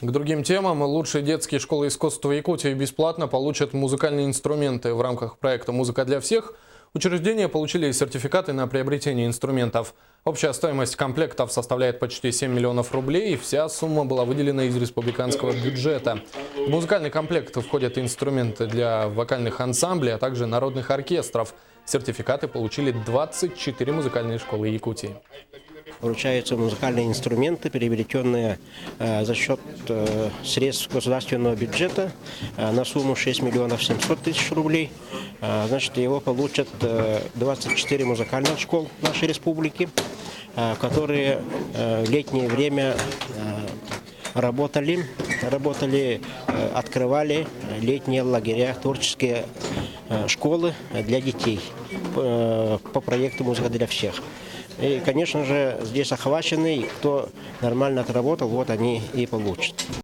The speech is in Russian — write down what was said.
К другим темам. Лучшие детские школы искусства Якутии бесплатно получат музыкальные инструменты. В рамках проекта «Музыка для всех» учреждения получили сертификаты на приобретение инструментов. Общая стоимость комплектов составляет почти 7 миллионов рублей, и вся сумма была выделена из республиканского бюджета. В музыкальный комплект входят инструменты для вокальных ансамблей, а также народных оркестров. Сертификаты получили 24 музыкальные школы Якутии. Вручаются музыкальные инструменты, приобретенные за счет средств государственного бюджета на сумму 6 миллионов 700 тысяч рублей. Значит, его получат 24 музыкальных школ нашей республики, которые в летнее время работали, открывали летние лагеря, творческие школы для детей по проекту «Музыка для всех». И, конечно же, здесь охвачены, и кто нормально отработал, вот они и получат.